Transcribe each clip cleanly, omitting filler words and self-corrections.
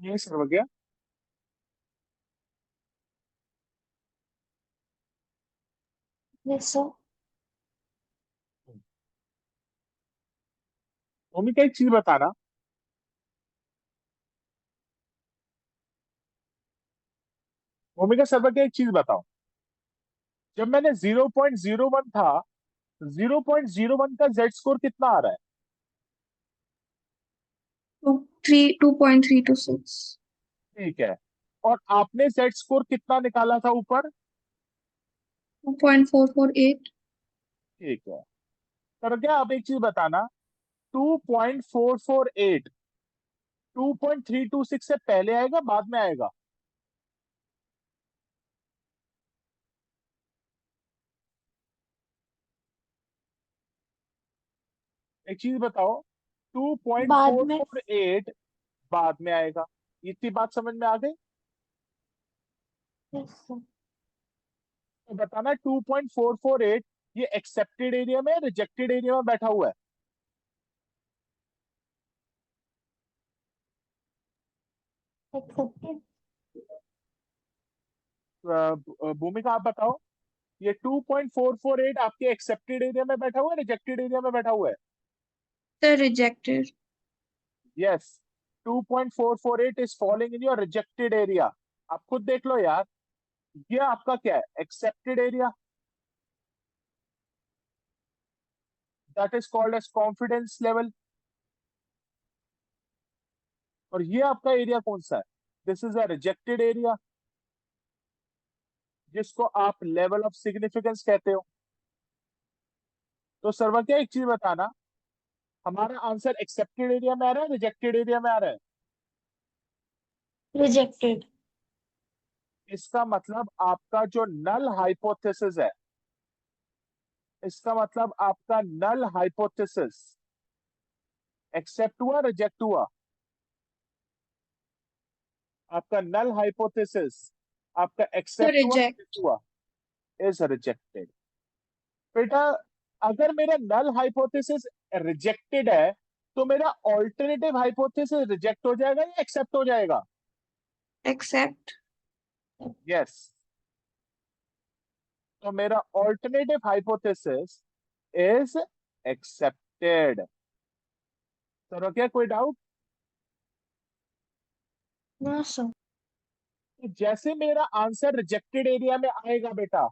ये सर हो गया। Yes sir. मम्मी का एक चीज बताना। मम्मी का सर क्या एक चीज बताओ। जब मैंने 0.01 था, 0.01 का जेड स्कोर कितना आ रहा है? Two three 2.326। ठीक है। और आपने जेड स्कोर कितना निकाला था ऊपर? 2.448। ठीक है। सर क्या आप एक चीज बताना। 2.448 2.326 से पहले आएगा बाद में आएगा? एक चीज बताओ। टू पॉइंट बाद फोर में। फोर एट बाद में आएगा। इतनी बात समझ में आ गई? Yes sir. तो बताना 2.448 ये एक्सेप्टेड एरिया में रिजेक्टेड एरिया में बैठा हुआ है? एक्सेप्टेड। भूमिका आप बताओ। ये 2.448 आपके एक्सेप्टेड एरिया में बैठा हुआ है रिजेक्टेड एरिया में बैठा हुआ है? Sir rejected. Yes. 2.448 is falling in your rejected area. आप खुद देख लो यार। ये आपका क्या है? Accepted area. That is called as confidence level. और ये आपका एरिया कौन सा है? This is a rejected area, जिसको आप लेवल ऑफ सिग्निफिकेंस कहते हो। तो सर्वर क्या एक चीज बताना। हमारा आंसर एक्सेप्टेड एरिया में आ रहा है रिजेक्टेड एरिया में आ रहा है? रिजेक्टेड। इसका मतलब आपका जो नल हाइपोथेसिस है, इसका मतलब आपका नल हाइपोथेसिस एक्सेप्ट हुआ रिजेक्ट हुआ? आपका नल हाइपोथेसिस आपका सर एक्सेप्ट हुआ रिजेक्ट रिजेक्ट। हुआ? Is rejected. बेटा, अगर मेरा नल हाइपोथेसिस रिजेक्टेड है तो मेरा ऑल्टरनेटिव हाइपोथेसिस रिजेक्ट हो जाएगा या एक्सेप्ट हो जाएगा? एक्सेप्ट। यस। तो मेरा alternative hypothesis is accepted. Sir क्या कोई डाउट? No sir. तो जैसे मेरा आंसर रिजेक्टेड एरिया में आएगा बेटा,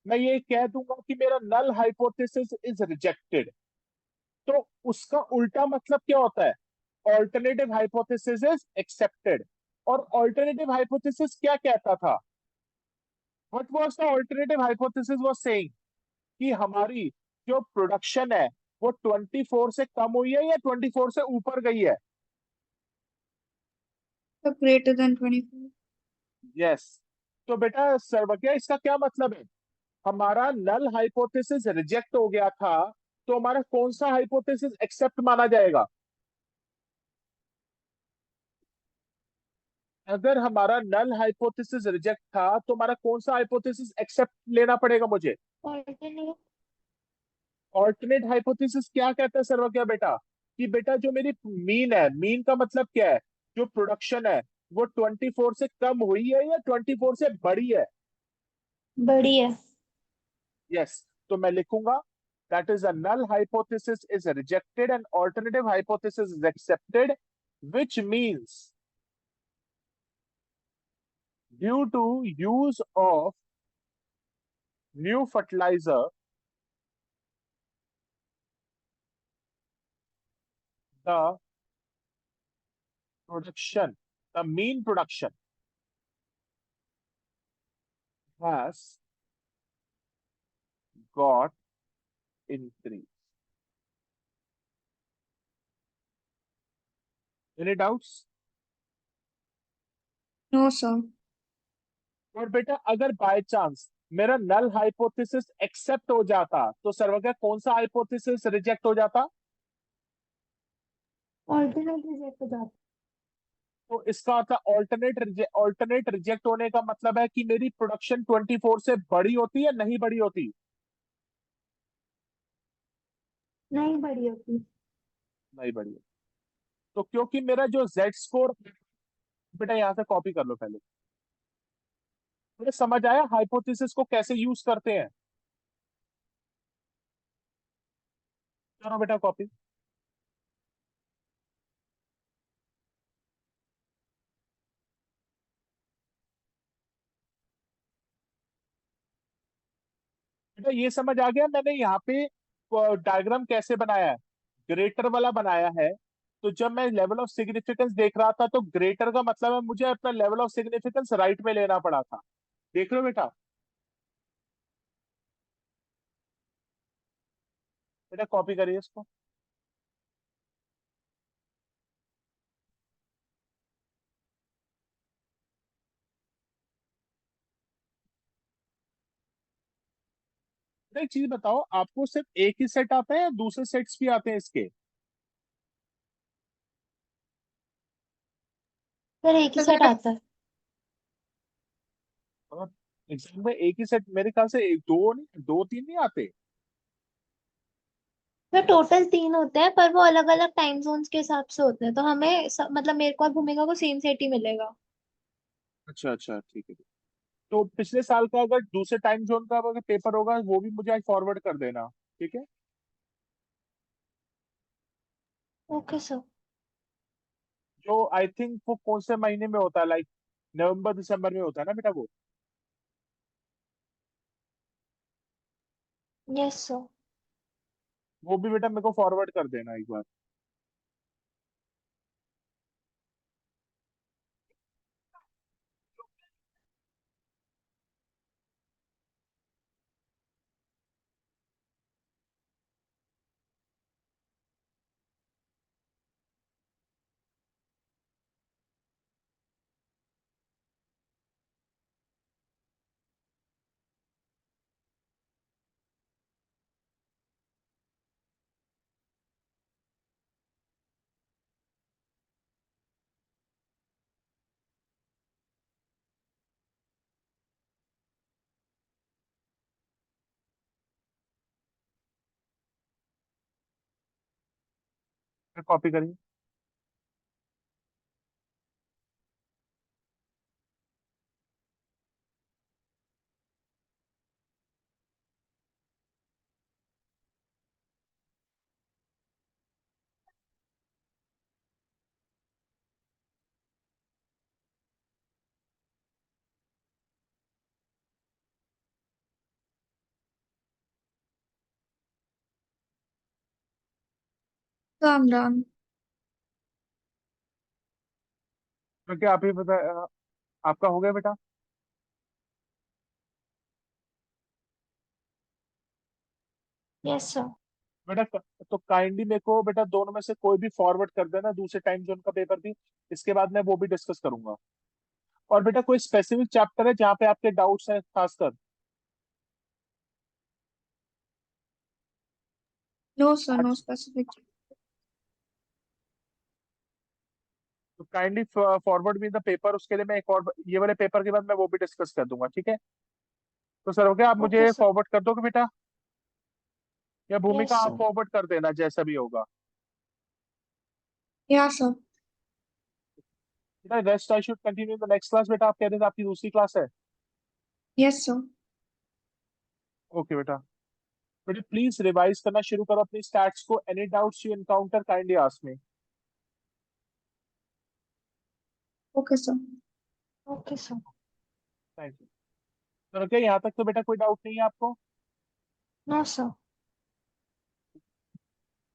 मैं ये कह दूंगा कि मेरा नल हाइपोथेसिस इज रिजेक्टेड। तो उसका उल्टा मतलब क्या होता है? Alternative hypothesis is accepted. और ऑल्टरनेटिव हाइपोथेसिस क्या कहता था? What was the alternative hypothesis was saying कि हमारी जो प्रोडक्शन है वो 24 से कम हुई है या 24 से ऊपर गई है? Sir greater than 24। यस। तो बेटा सर्वज्ञ इसका क्या मतलब है? हमारा नल हाइपोथेसिस रिजेक्ट हो गया था, तो हमारा कौन सा हाइपोथेसिस एक्सेप्ट माना जाएगा? अगर हमारा नल हाइपोथेसिस रिजेक्ट था तो हमारा कौन सा हाइपोथेसिस एक्सेप्ट लेना पड़ेगा मुझे? ऑल्टरनेट। ऑल्टरनेट हाइपोथेसिस क्या कहता है सर्वज्ञ बेटा? कि बेटा जो मेरी मीन है, मीन का मतलब क्या है? जो प्रोडक्शन है वो 24 से कम हुई है या 24 से बढ़ी है? बढ़िया। यस। तो मैं लिखूंगा that is a null hypothesis is rejected and alternative hypothesis is accepted, which means due to use of new fertilizer, the production, the mean production has got increased. Any doubts? No sir. और बेटा अगर by chance मेरा null hypothesis accept हो जाता तो सर्वज्ञ कौन सा हाइपोथेसिस रिजेक्ट हो जाता? ऑल्टरनेट रिजेक्ट हो जाता। तो इसका मतलब ऑल्टरनेट रिजेक्ट होने का मतलब है कि मेरी प्रोडक्शन 24 से बड़ी होती है नहीं बड़ी होती? नहीं बड़ी होती। नहीं बड़ी होती। तो क्योंकि मेरा जो जेड स्कोर बेटा यहाँ से कॉपी कर लो पहले। मुझे समझ आया हाइपोथेसिस को कैसे यूज करते हैं। करो बेटा कॉपी। बेटा ये समझ आ गया मैंने यहाँ पे डायग्राम कैसे बनाया है। ग्रेटर वाला बनाया है। तो जब मैं लेवल ऑफ सिग्निफिकेंस देख रहा था तो ग्रेटर का मतलब है मुझे अपना लेवल ऑफ सिग्निफिकेंस राइट में लेना पड़ा था। देख लो बेटा। बेटा कॉपी करिए इसको। बेटा एक चीज बताओ आपको सिर्फ एक ही सेट आता है या दूसरे सेट्स भी आते हैं इसके। फिर एक ही सेट आता है। एग्जाम में एक ही सेट मेरे ख्याल से दो नहीं दो तीन नहीं आते। फिर टोटल 3 होते हैं, पर वो अलग अलग टाइम जोन्स के हिसाब से होते हैं, तो हमें मतलब मेरे को और भूमिका को सेम सेट ही मिलेगा। अच्छा अच्छा ठीक है। तो पिछले साल का अगर दूसरे टाइम जोन का अगर पेपर होगा वो भी मुझे आज फॉरवर्ड कर देना। ठीक है। Okay sir. जो आई थिंक वो कौन से महीने में होता है लाइक नवंबर दिसंबर में होता है ना बेटा वो। Yes sir. वो भी बेटा मेरे को फॉरवर्ड कर देना एक बार। फिर कॉपी करिए। So I'm done. तो क्या आप ही बता आपका हो गया बेटा। Yes sir. बेटा तो काइंडली मेरे को बेटा दोनों में से कोई भी फॉरवर्ड कर देना दूसरे टाइम जोन का पेपर भी। इसके बाद मैं वो भी डिस्कस करूंगा। और बेटा कोई स्पेसिफिक चैप्टर है जहाँ पे आपके डाउट्स हैं खासकर। No, sir, no अच्छा specific. तो kindly forward me the paper उसके लिए मैं एक और ये वाले पेपर के बाद मैं वो भी डिस्कस कर दूंगा ठीक है। तो सर हो गया आप ओके मुझे सर। फॉरवर्ड कर दोगे बेटा। या भूमिका यस आप सर। फॉरवर्ड कर देना जैसा भी होगा। Yeah, sir. बेटा rest I should continue the next class बेटा आप कह रहे थे आपकी दूसरी क्लास है। Yes, sir. ओके बेटा। बेटा प्लीज रिवाइज करना शुरू करो अपनी स्टैट्स को any doubts you encounter kindly ask me. Okay, sir. Okay sir. Thank you. तो क्या यहाँ तक तो बेटा कोई डाउट नहीं है आपको। No sir.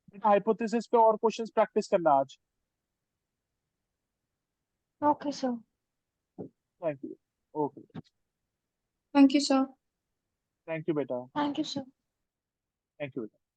बेटा हाइपोथेसिस पे और क्वेश्चंस प्रैक्टिस करना आज। Okay sir. Thank you. Okay. Thank you, sir. Thank you बेटा। Thank you sir. Thank you बेटा।